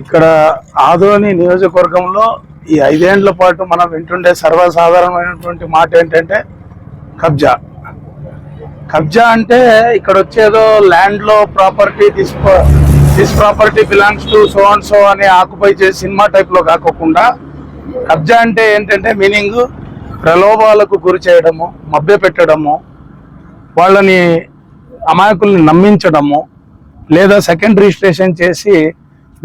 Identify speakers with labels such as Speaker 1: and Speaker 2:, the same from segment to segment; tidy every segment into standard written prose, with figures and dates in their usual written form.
Speaker 1: ఇక్కడ ఆదోని నియోజకవర్గంలో ఈ 5 ఏళ్ల పాటు మనం వింటుండే సర్వసాధారణమైనటువంటి మాట ఏంటంటే కబ్జా. కబ్జా అంటే ఇక్కడ వచ్చేదో ల్యాండ్ లో property this property belongs to so and so అని ఆక్యుపై చేసి సినిమా టైప్ లో కాకుండా కబ్జా అంటే ఏంటంటే మీనింగ్ ప్రలోభాలకు గురి చేయడము, మభ్య పెట్టడము, వాళ్ళని అమాయకుల్ని నమ్మించడము, లేదా సెకండ్ రిజిస్ట్రేషన్ చేసి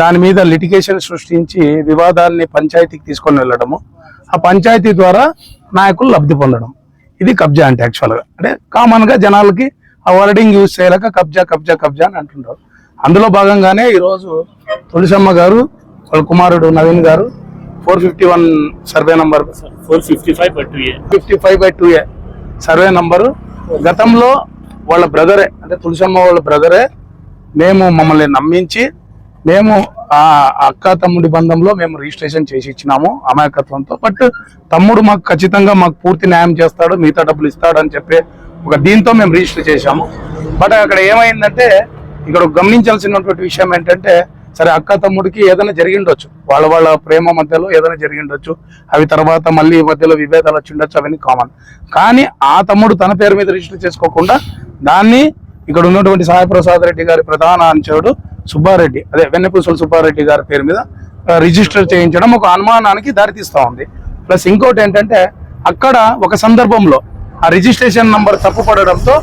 Speaker 1: దాని మీద లిటిగేషన్ సృష్టించి వివాదాన్ని పంచాయతీకి తీసుకొని వెళ్ళడము, ఆ పంచాయతీ ద్వారా నాయకులు లబ్ధి పొందడం. ఇది కబ్జా అంటే యాక్చువల్గా. అంటే కామన్గా జనాలకి ఆ వర్డింగ్ యూజ్ చేయలేక కబ్జా కబ్జా కబ్జా అని అంటుంటారు. అందులో భాగంగానే ఈరోజు తులసమ్మ గారు వాళ్ళ కుమారుడు నవీన్ గారు 451 survey number 55/2A survey number గతంలో వాళ్ళ బ్రదరే, అంటే తులసమ్మ వాళ్ళ బ్రదరే మమ్మల్ని నమ్మించి మేము ఆ అక్క తమ్ముడి బంధంలో మేము రిజిస్ట్రేషన్ చేసి ఇచ్చినాము అమాయకత్వంతో. బట్ తమ్ముడు మాకు ఖచ్చితంగా మాకు పూర్తి న్యాయం చేస్తాడు, మిగతా డబ్బులు ఇస్తాడు అని చెప్పి ఒక దీంతో మేము రిజిస్టర్ చేశాము. బట్ అక్కడ ఏమైందంటే ఇక్కడ గమనించాల్సినటువంటి విషయం ఏంటంటే, సరే అక్క తమ్ముడికి ఏదైనా జరిగిండొచ్చు, వాళ్ళ ప్రేమ మధ్యలో ఏదైనా జరిగిండొచ్చు, అవి తర్వాత మళ్ళీ మధ్యలో విభేదాలు వచ్చి ఉండొచ్చు, అవన్నీ కామన్. కానీ ఆ తమ్ముడు తన పేరు మీద రిజిస్టర్ చేసుకోకుండా దాన్ని ఇక్కడ ఉన్నటువంటి సాయిప్రసాద్ రెడ్డి గారి ప్రధాన అనుచరుడు సుబ్బారెడ్డి, అదే వెన్నపూసల సుబ్బారెడ్డి గారి పేరు మీద రిజిస్టర్ చేయించడం ఒక అనుమానానికి దారితీస్తూ ఉంది. ప్లస్ ఇంకోటి ఏంటంటే, అక్కడ ఒక సందర్భంలో ఆ రిజిస్ట్రేషన్ నంబర్ తప్పుపడడంతో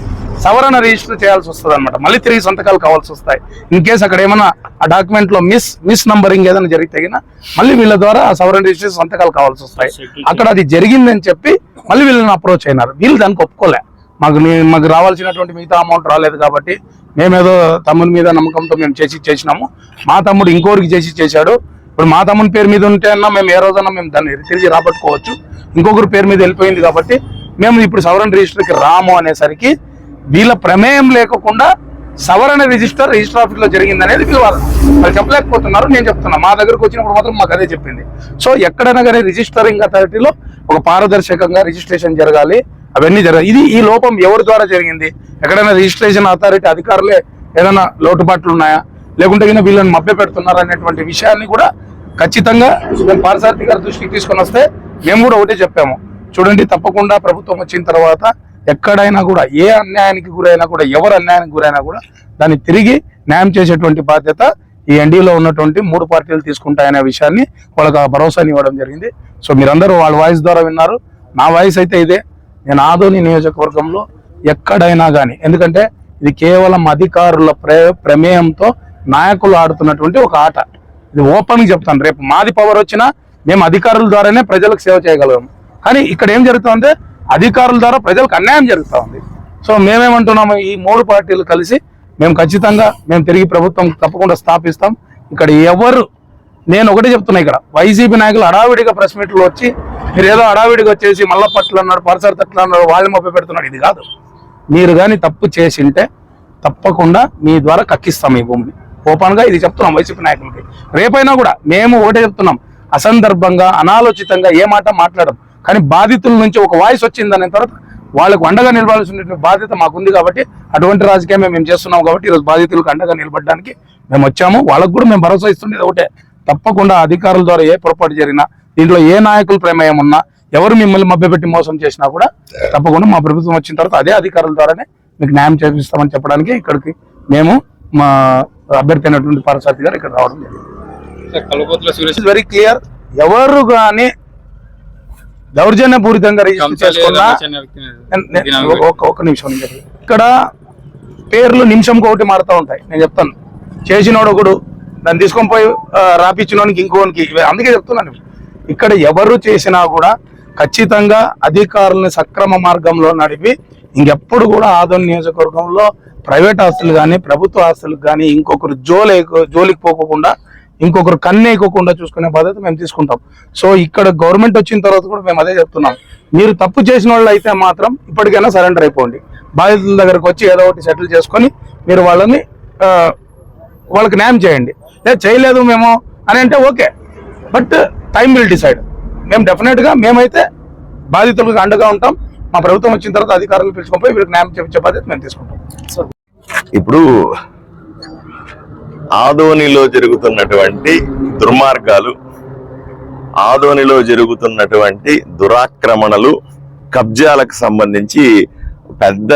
Speaker 1: సవరణ రిజిస్టర్ చేయాల్సి వస్తుంది అనమాట. మళ్ళీ తిరిగి సంతకాలు కావాల్సి వస్తాయి. ఇన్ కేసు అక్కడ ఏమైనా ఆ డాక్యుమెంట్ లో మిస్ నంబరింగ్ ఏదైనా జరిగితే మళ్ళీ వీళ్ళ ద్వారా ఆ సవరణ రిజిస్ట్రేషన్ సంతకాలు కావాల్సి వస్తాయి. అక్కడ అది జరిగిందని చెప్పి మళ్ళీ వీళ్ళని అప్రోచ్ అయినారు. వీళ్ళు దానికి ఒప్పుకోలే. మాకు రావాల్సినటువంటి మిగతా అమౌంట్ రాలేదు కాబట్టి మేమేదో తమ్ముని మీద నమ్మకంతో మేము చేసినాము. మా తమ్ముడు ఇంకోరికి చేశాడు. ఇప్పుడు మా తమ్ముని పేరు మీద ఉంటే అన్నా మేము ఏ రోజన్నా మేము దాన్ని తిరిగి రాబట్టుకోవచ్చు. ఇంకొకరి పేరు మీద వెళ్ళిపోయింది కాబట్టి మేము ఇప్పుడు సవరణ రిజిస్టర్కి రాము అనేసరికి వీళ్ళ ప్రమేయం లేకుండా సవరణ రిజిస్టర్ ఆఫీస్ లో జరిగింది అనేది వాళ్ళు చెప్పలేకపోతున్నారు. నేను చెప్తున్నా, మా దగ్గరకు వచ్చినప్పుడు మాత్రం మాకు అదే చెప్పింది. సో ఎక్కడైనా కానీ రిజిస్టరింగ్ అథారిటీలో ఒక పారదర్శకంగా రిజిస్ట్రేషన్ జరగాలి, అవన్నీ జరగాలి. ఈ లోపం ఎవరి ద్వారా జరిగింది? ఎక్కడైనా రిజిస్ట్రేషన్ అథారిటీ అధికారులే ఏదైనా లోటుపాట్లు ఉన్నాయా, లేకుంటే వీళ్ళని మభ్య పెడుతున్నారు అనేటువంటి విషయాన్ని కూడా ఖచ్చితంగా మేము పార్సారథి గారి దృష్టికి తీసుకొని వస్తే మేము కూడా ఒకటే చెప్పాము. చూడండి, తప్పకుండా ప్రభుత్వం వచ్చిన తర్వాత ఎక్కడైనా కూడా ఏ అన్యాయానికి గురైనా కూడా, ఎవరు అన్యాయానికి గురైనా కూడా దాన్ని తిరిగి న్యాయం చేసేటువంటి బాధ్యత ఈ ఎన్డీలో ఉన్నటువంటి 3 పార్టీలు తీసుకుంటాయనే విషయాన్ని వాళ్ళకి ఆ భరోసాని ఇవ్వడం జరిగింది. సో మీరందరూ వాళ్ళ వాయిస్ ద్వారా విన్నారు. నా వాయిస్ అయితే ఇదే. నేను ఆదోని నియోజకవర్గంలో ఎక్కడైనా కానీ, ఎందుకంటే ఇది కేవలం అధికారుల ప్రమేయంతో నాయకులు ఆడుతున్నటువంటి ఒక ఆట. ఇది ఓపెన్గా చెప్తాను. రేపు మాది పవర్ వచ్చినా మేము అధికారుల ద్వారానే ప్రజలకు సేవ చేయగలము. కానీ ఇక్కడ ఏం జరుగుతుందంటే అధికారుల ద్వారా ప్రజలకు అన్యాయం జరుగుతూ ఉంది. సో మేమేమంటున్నాము, ఈ 3 పార్టీలు కలిసి మేము ఖచ్చితంగా తిరిగి ప్రభుత్వం తప్పకుండా స్థాపిస్తాం. ఇక్కడ నేను ఒకటే చెప్తున్నా, ఇక్కడ వైసీపీ నాయకులు హడావిడిగా ప్రెస్ మీట్లు వచ్చి మీరు ఏదో హడావిడిగా వచ్చేసి మల్లపట్లు అన్నాడు, పార్సారథి అట్లా అన్నాడు, వాళ్ళని మభ్య పెడుతున్నాడు. ఇది కాదు. మీరు కానీ తప్పు చేసింటే తప్పకుండా మీ ద్వారా కక్కిస్తాం ఈ భూమిని. ఓపెన్గా ఇది చెప్తున్నాం వైసీపీ నాయకులకి. రేపైనా కూడా మేము ఒకటే చెప్తున్నాం, అసందర్భంగా అనాలోచితంగా ఏ మాట మాట్లాడడం. కానీ బాధితుల నుంచి ఒక వాయిస్ వచ్చిందనే తర్వాత వాళ్ళకు అండగా నిలబడాల్సిన బాధ్యత మాకుంది. కాబట్టి అటువంటి రాజకీయం మేము చేస్తున్నాం. కాబట్టి ఈరోజు బాధితులకు అండగా నిలబడడానికి మేము వచ్చాము. వాళ్ళకు కూడా మేము భరోసా ఇస్తుండేది ఒకటే, తప్పకుండా అధికారుల ద్వారా ఏ పొరపాటు జరిగినా, దీంట్లో ఏ నాయకుల ప్రమేయం ఉన్నా, ఎవరు మిమ్మల్ని మభ్యపెట్టి మోసం చేసినా కూడా తప్పకుండా మా ప్రభుత్వం వచ్చిన తర్వాత అదే అధికారుల ద్వారానే మీకు న్యాయం చేపిస్తామని చెప్పడానికి ఇక్కడికి మేము మా అభ్యర్థి అయినటువంటి పార్సారథి గారు ఇక్కడ రావడం జరిగింది. Very clear. ఎవరు కానీ దౌర్జన్యపూరితంగా రిజిస్టర్ చేసుకున్నా ఒక నిమిషం, ఇక్కడ పేర్లు నిమిషంకి ఒకటి మారుతూ ఉంటాయి. నేను చెప్తాను, చేసినోడు ఒకడు, దాన్ని తీసుకొని పోయి రాపిచ్చినోనికి ఇంకోనికి. అందుకే చెప్తున్నాను, ఇక్కడ ఎవరు చేసినా కూడా ఖచ్చితంగా అధికారులను సక్రమ మార్గంలో నడిపి ఇంకెప్పుడు కూడా ఆదోని నియోజకవర్గంలో ప్రైవేట్ ఆస్తులు కానీ ప్రభుత్వ ఆస్తులకు కానీ ఇంకొకరు జోలికి పోకుండా, ఇంకొకరు కన్నేయకోకుండా చూసుకునే బాధ్యత మేము తీసుకుంటాం. సో ఇక్కడ గవర్నమెంట్ వచ్చిన తర్వాత కూడా మేము అదే చెప్తున్నాం, మీరు తప్పు చేసిన వాళ్ళు అయితే మాత్రం ఇప్పటికైనా సరెండర్ అయిపోండి. బాధితుల దగ్గరకు వచ్చి ఏదో ఒకటి సెటిల్ చేసుకొని మీరు వాళ్ళకి న్యాయం చేయండి. లేదా చేయలేదు మేము అని అంటే okay, but time will decide. మేము డెఫినెట్గా మేమైతే బాధితులకు అండగా ఉంటాం. మా ప్రభుత్వం వచ్చిన తర్వాత అధికారులు పిలుచుకొని వీళ్ళకి న్యాయం చేయించే బాధ్యత మేము తీసుకుంటాం.
Speaker 2: ఇప్పుడు ఆదోనిలో జరుగుతున్నటువంటి దుర్మార్గాలు, ఆదోనిలో జరుగుతున్నటువంటి దురాక్రమణలు, కబ్జాలకు సంబంధించి పెద్ద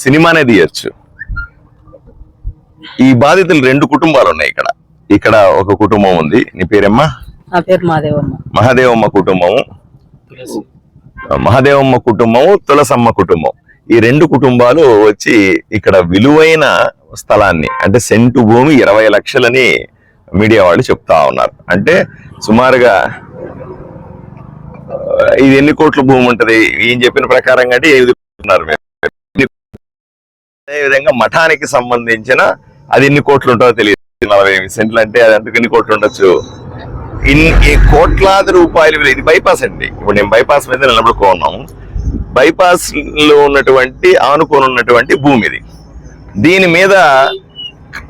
Speaker 2: సినిమానే తీయచ్చు. ఈ బాధితులు 2 కుటుంబాలు ఉన్నాయి ఇక్కడ. ఇక్కడ ఒక కుటుంబం ఉంది. నీ పేరేమ్మా?
Speaker 3: నా పేరు మహాదేవమ్మ.
Speaker 2: మహాదేవమ్మ కుటుంబము, మహాదేవమ్మ కుటుంబము, తులసమ్మ కుటుంబం. ఈ 2 కుటుంబాలు వచ్చి ఇక్కడ విలువైన స్థలాన్ని, అంటే సెంటు భూమి 20 లక్షలని మీడియా వాళ్ళు చెప్తా ఉన్నారు. అంటే సుమారుగా ఇది ఎన్ని కోట్ల భూమి ఉంటది ఈయన చెప్పిన ప్రకారంగా అంటే 8 కోట్లున్నారు. అదేవిధంగా మఠానికి సంబంధించిన అది ఎన్ని కోట్లు ఉంటుందో తెలియదు. 40 సెంట్లు అంటే అది అందుకు ఎన్ని కోట్లు ఉండొచ్చు. ఇన్ని కోట్లాది రూపాయలు. ఇది బైపాస్ అండి. ఇప్పుడు నేను బైపాస్ మీద నిలబడుకున్నాము. బైపాస్ లో ఉన్నటువంటి ఆనుకొని ఉన్నటువంటి భూమి ఇది. దీని మీద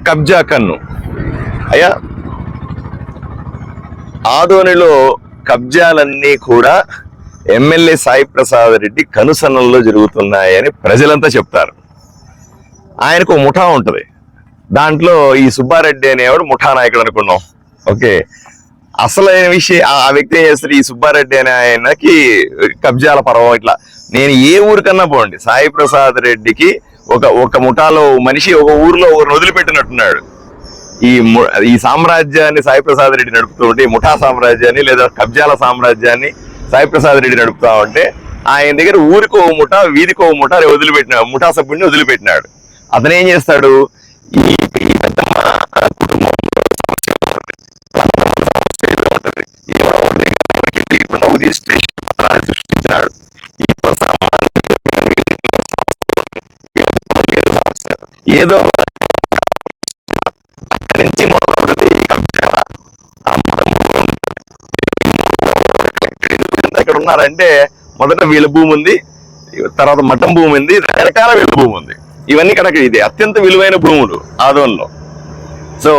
Speaker 2: కబ్జా కన్ను. అయ్యా, ఆదోనిలో కబ్జాలన్నీ కూడా ఎమ్మెల్యే సాయి ప్రసాద్ రెడ్డి కనుసన్నల్లో జరుగుతున్నాయని ప్రజలంతా చెప్తారు. ఆయనకు ముఠా ఉంటది. దాంట్లో ఈ సుబ్బారెడ్డి అనేవాడు ముఠా నాయకుడు అనుకున్నాం. ఓకే, అసలైన విషయం ఆ వ్యక్తి ఏం చేస్తారు, ఈ సుబ్బారెడ్డి అనే ఆయనకి కబ్జాల పర్వం. ఇట్లా నేను ఏ ఊరికన్నా పోండి, సాయి ప్రసాద్ రెడ్డికి ఒక ముఠాలో మనిషి ఒక ఊర్లో ఒకరిని వదిలిపెట్టినట్టున్నాడు. ఈ సామ్రాజ్యాన్ని సాయి ప్రసాద్ రెడ్డి నడుపుతూ ఉంటే, ముఠా సామ్రాజ్యాన్ని లేదా కబ్జాల సామ్రాజ్యాన్ని సాయి ప్రసాద్ రెడ్డి నడుపుతా ఉంటే, ఆయన దగ్గర ఊరికో ముఠా, వీధికో ముఠా వదిలిపెట్టినాడు, ముఠా సభ్యుడిని వదిలిపెట్టినాడు. అతను ఏం చేస్తాడు, ఈ పెద్దమ్మ కుటుంబంలో సృష్టించినాడు. ఏదో నుంచి ఎక్కడ ఉన్నారంటే, మొదట వీళ్ళ భూమి ఉంది, తర్వాత మఠం భూమి ఉంది, రకరకాల వీళ్ళ భూమి ఉంది. ఇవన్నీ కనుక ఇది అత్యంత విలువైన భూములు ఆదోన్లో. సో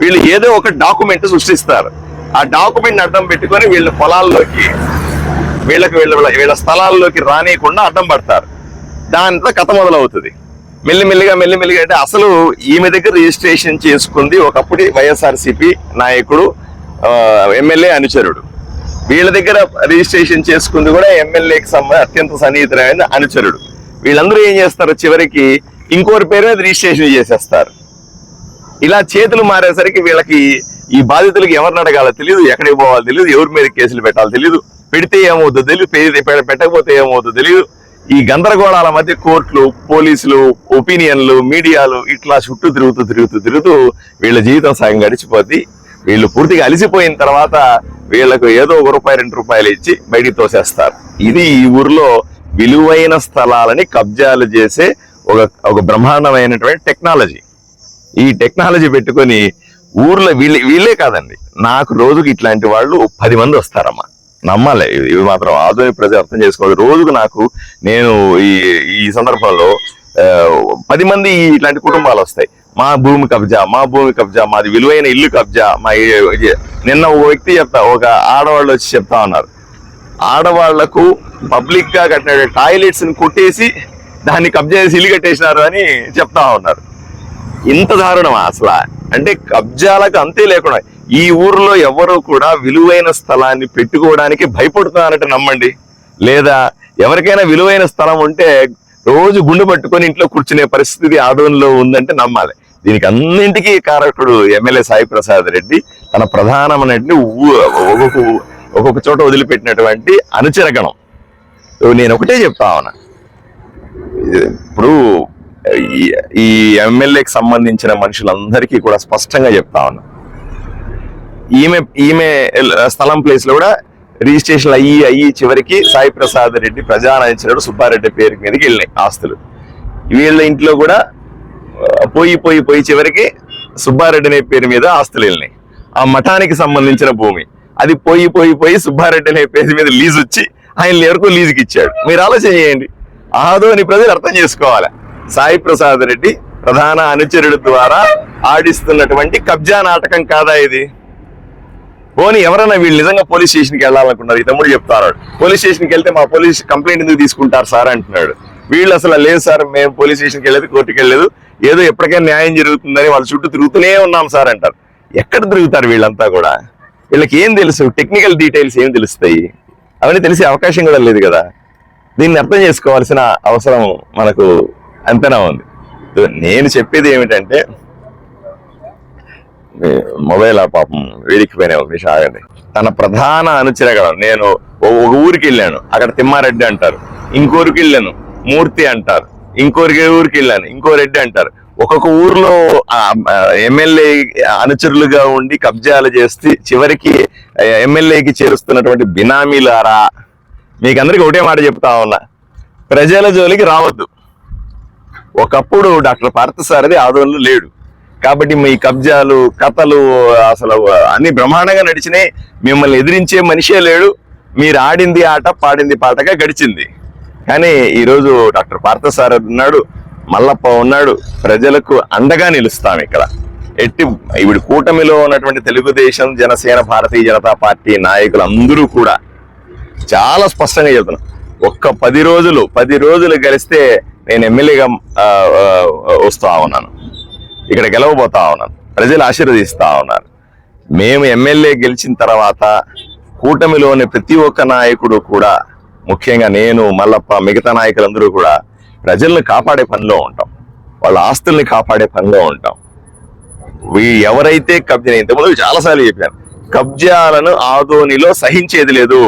Speaker 2: వీళ్ళు ఏదో ఒక డాక్యుమెంట్ సృష్టిస్తారు. ఆ డాక్యుమెంట్ అడ్డం పెట్టుకొని వీళ్ళ పొలాల్లోకి, వీళ్ళ స్థలాల్లోకి రానియకుండా అడ్డం పడతారు. దాంతో కథ మొదలవుతుంది. మెల్లిమెల్లిగా అంటే అసలు ఈమె దగ్గర రిజిస్ట్రేషన్ చేసుకుంది ఒకప్పుడు వైఎస్ఆర్సీపీ నాయకుడు, ఎమ్మెల్యే అనుచరుడు. వీళ్ళ దగ్గర రిజిస్ట్రేషన్ చేసుకుంది కూడా ఎమ్మెల్యేకి అత్యంత సన్నిహితుడైన అనుచరుడు. వీళ్ళందరూ ఏం చేస్తారు, చివరికి ఇంకోరి పేరు మీద రిజిస్ట్రేషన్ చేసేస్తారు. ఇలా చేతులు మారేసరికి వీళ్ళకి, ఈ బాధితులకి ఎవరిని అడగాలో తెలియదు, ఎక్కడికి పోవాలో తెలియదు, ఎవరి మీద కేసులు పెట్టాలో తెలియదు, పెడితే ఏమవుతుందో తెలియదు, పెట్టకపోతే ఏమవుతుందో తెలియదు. ఈ గందరగోళాల మధ్య కోర్టులు, పోలీసులు, ఒపీనియన్లు, మీడియాలు ఇట్లా చుట్టూ తిరుగుతూ వీళ్ళ జీవితం సగం గడిచిపోద్ది. వీళ్ళు పూర్తిగా అలిసిపోయిన తర్వాత వీళ్ళకు ఏదో ₹1, ₹2 ఇచ్చి బయటికి తోసేస్తారు. ఇది ఈ ఊర్లో విలువైన స్థలాలని కబ్జాలు చేసే ఒక బ్రహ్మాండమైనటువంటి టెక్నాలజీ. ఈ టెక్నాలజీ పెట్టుకొని ఊర్లో వీళ్ళే కాదండి, నాకు రోజుకి ఇట్లాంటి వాళ్ళు 10 మంది వస్తారమ్మా. నమ్మాలి, ఇవి మాత్రం ఆధునిక ప్రజలు అర్థం చేసుకోవాలి. రోజుకు నాకు నేను ఈ సందర్భంలో 10 మంది ఇట్లాంటి కుటుంబాలు వస్తాయి. మా భూమి కబ్జా, మాది విలువైన ఇల్లు కబ్జా. నిన్న ఒక వ్యక్తి ఒక ఆడవాళ్ళు వచ్చి చెప్తా ఉన్నారు, ఆడవాళ్లకు పబ్లిక్ గా కట్టిన టాయిలెట్స్ ని కొట్టేసి దాన్ని కబ్జా చేసి ఇల్లు కట్టేసినారు అని చెప్తా ఉన్నారు. ఇంత దారుణమా అసలు? అంటే కబ్జాలకు అంతే లేకుండా ఈ ఊర్లో ఎవరు కూడా విలువైన స్థలాన్ని పెట్టుకోవడానికి భయపడుతున్నారంటే నమ్మండి. లేదా ఎవరికైనా విలువైన స్థలం ఉంటే రోజు గుండె పట్టుకొని ఇంట్లో కూర్చునే పరిస్థితి ఆదోన్లో ఉందంటే నమ్మాలి. దీనికి అన్నింటికీ కారకుడు ఎమ్మెల్యే సాయి ప్రసాద్ రెడ్డి. తన ప్రధానమైనటువంటి ఒక్కొక్క చోట వదిలిపెట్టినటువంటి అనుచరగణం. నేను ఒకటే చెప్తా ఉన్నా, ఇప్పుడు ఈ ఎమ్మెల్యేకి సంబంధించిన మనుషులందరికీ కూడా స్పష్టంగా చెప్తా ఉన్నా, ఈమె స్థలం ప్లేస్ లో కూడా రిజిస్ట్రేషన్ అయ్యి చివరికి సాయి ప్రసాద్ రెడ్డి ప్రజానాయకుడు సుబ్బారెడ్డి పేరు మీదకి వెళ్ళినాయి ఆస్తులు. వీళ్ళ ఇంట్లో కూడా పోయి చివరికి సుబ్బారెడ్డి అనే పేరు మీద ఆస్తులు వెళ్ళినాయి. ఆ మఠానికి సంబంధించిన భూమి అది పోయి సుబ్బారెడ్డి అనే పేరు మీద లీజు వచ్చి ఆయన ఎవరికో లీజుకి ఇచ్చాడు. మీరు ఆలోచన చేయండి. ఆదోని ప్రజలు అర్థం చేసుకోవాలి, సాయి ప్రసాద్ రెడ్డి ప్రధాన అనుచరుడు ద్వారా ఆడిస్తున్నటువంటి కబ్జా నాటకం కాదా ఇది? పోనీ ఎవరైనా వీళ్ళు నిజంగా పోలీస్ స్టేషన్కి వెళ్ళాలనుకున్నారు. ఈ తమ్ముడు చెప్తారు, పోలీస్ స్టేషన్కి వెళ్తే మా పోలీస్ కంప్లైంట్ ఎందుకు తీసుకుంటారు సార్ అంటున్నాడు. వీళ్ళు అసలు లేదు సార్, మేము పోలీస్ స్టేషన్కి వెళ్ళలేదు, కోర్టుకి వెళ్ళలేదు, ఏదో ఎప్పటికైనా న్యాయం జరుగుతుందని వాళ్ళ చుట్టూ తిరుగుతూనే ఉన్నాం సార్ అంటారు. ఎక్కడ తిరుగుతారు వీళ్ళంతా కూడా? వీళ్ళకి ఏం తెలుసు? టెక్నికల్ డీటెయిల్స్ ఏం తెలుస్తాయి? అవన్నీ తెలిసే అవకాశం కూడా లేదు కదా. దీన్ని అర్థం చేసుకోవాల్సిన అవసరం మనకు అంతనా ఉంది. నేను చెప్పేది ఏమిటంటే, మొబైల్ పాపం వేడికిపోయిన ఒక విషయం ఆగండి. తన ప్రధాన అనుచరగడం, నేను ఒక ఊరికి వెళ్ళాను, అక్కడ తిమ్మారెడ్డి అంటారు, ఇంకోరికి వెళ్ళాను మూర్తి అంటారు, ఇంకోరికి ఊరికి వెళ్ళాను ఇంకో రెడ్డి అంటారు. ఒక్కొక్క ఊర్లో ఎమ్మెల్యే అనుచరులుగా ఉండి కబ్జాలు చేస్తే చివరికి ఎమ్మెల్యేకి చేరుస్తున్నటువంటి బినామీలారా, మీకు అందరికి ఒకటే మాట చెప్తా ఉన్నా, ప్రజల జోలికి రావద్దు. ఒకప్పుడు డాక్టర్ పార్థసారథి ఆదోళనలో లేడు కాబట్టి మీ కబ్జాలు కథలు అసలు అన్ని బ్రహ్మాండంగా నడిచినాయి. మిమ్మల్ని ఎదిరించే మనిషే లేడు. మీరు ఆడింది ఆట పాడింది పాటగా గడిచింది. కానీ ఈరోజు డాక్టర్ పార్థసారథి ఉన్నాడు, మల్లప్ప ఉన్నాడు, ప్రజలకు అండగా నిలుస్తాం. ఇక్కడ ఇప్పుడు కూటమిలో ఉన్నటువంటి తెలుగుదేశం, జనసేన, భారతీయ జనతా పార్టీ నాయకులు అందరూ కూడా చాలా స్పష్టంగా చెబుతున్నాం, ఒక్క 10 రోజులు గెలిస్తే నేను ఎమ్మెల్యేగా వస్తా ఉన్నాను, ఇక్కడ గెలవబోతా ఉన్నాను, ప్రజలు ఆశీర్వదిస్తా ఉన్నారు. మేము ఎమ్మెల్యే గెలిచిన తర్వాత కూటమిలోని ప్రతి ఒక్క నాయకుడు కూడా, ముఖ్యంగా నేను, మల్లప్ప, మిగతా నాయకులందరూ కూడా ప్రజల్ని కాపాడే పనిలో ఉంటాం, వాళ్ళ ఆస్తుల్ని కాపాడే పనిలో ఉంటాం. ఎవరైతే కబ్జా, ఇంతకుముందు చాలాసార్లు చెప్పాను, కబ్జాలను ఆదోనిలో సహించేది లేదు.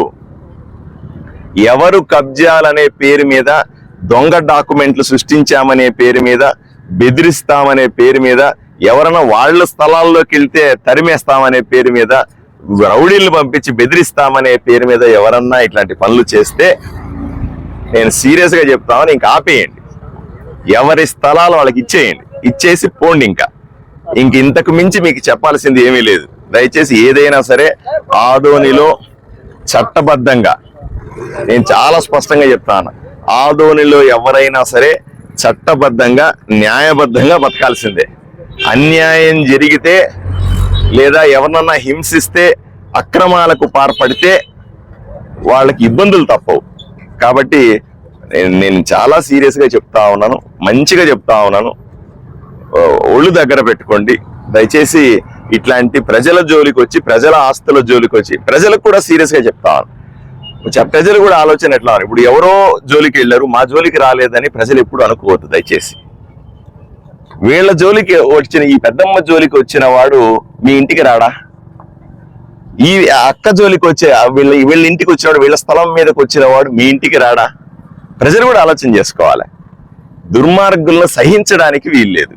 Speaker 2: ఎవరు కబ్జాలనే పేరు మీద, దొంగ డాక్యుమెంట్లు సృష్టించామనే పేరు మీద, బెదిరిస్తామనే పేరు మీద, ఎవరైనా వాళ్ళ స్థలాల్లోకి వెళ్తే తరిమేస్తామనే పేరు మీద, రౌడీలను పంపించి బెదిరిస్తామనే పేరు మీద ఎవరన్నా ఇట్లాంటి పనులు చేస్తే నేను సీరియస్ గా చెప్తామని ఇంకా ఆపేయండి. ఎవరి స్థలాలు వాళ్ళకి ఇచ్చేయండి, ఇచ్చేసి పోండి. ఇంతకు మించి మీకు చెప్పాల్సింది ఏమీ లేదు. దయచేసి ఏదైనా సరే ఆదోనిలో చట్టబద్ధంగా, నేను చాలా స్పష్టంగా చెప్తాను, ఆదోనిలో ఎవరైనా సరే చట్టబద్ధంగా న్యాయబద్ధంగా బతకాల్సిందే. అన్యాయం జరిగితే లేదా ఎవరినన్నా హింసిస్తే, అక్రమాలకు పాల్పడితే వాళ్ళకి ఇబ్బందులు తప్పవు. కాబట్టి నేను చాలా సీరియస్ గా చెప్తా ఉన్నాను, మంచిగా చెప్తా ఉన్నాను, ఒళ్ళు దగ్గర పెట్టుకోండి. దయచేసి ఇట్లాంటి ప్రజల జోలికి వచ్చి, ప్రజల ఆస్తుల జోలికి వచ్చి, ప్రజలకు కూడా సీరియస్ గా చెప్తా ఉన్నాను, ప్రజలు కూడా ఆలోచన ఎట్లా, ఇప్పుడు ఎవరో జోలికి వెళ్ళారు, మా జోలికి రాలేదని ప్రజలు ఎప్పుడు అనుకోవద్దు. దయచేసి వీళ్ళ జోలికి వచ్చిన, ఈ పెద్దమ్మ జోలికి వచ్చిన వాడు మీ ఇంటికి రాడా? ఈ అక్క జోలికి వచ్చే, వీళ్ళ ఇంటికి వచ్చినవాడు, వీళ్ళ స్థలం మీదకి వచ్చిన వాడు మీ ఇంటికి రాడా? ప్రజలు కూడా ఆలోచన చేసుకోవాలి. దుర్మార్గులను సహించడానికి వీల్లేదు.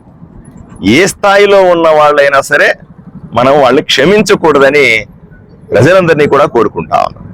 Speaker 2: ఏ స్థాయిలో ఉన్న వాళ్ళైనా సరే మనం వాళ్ళని క్షమించకూడదని ప్రజలందరినీ కూడా కోరుకుంటా ఉన్నాం.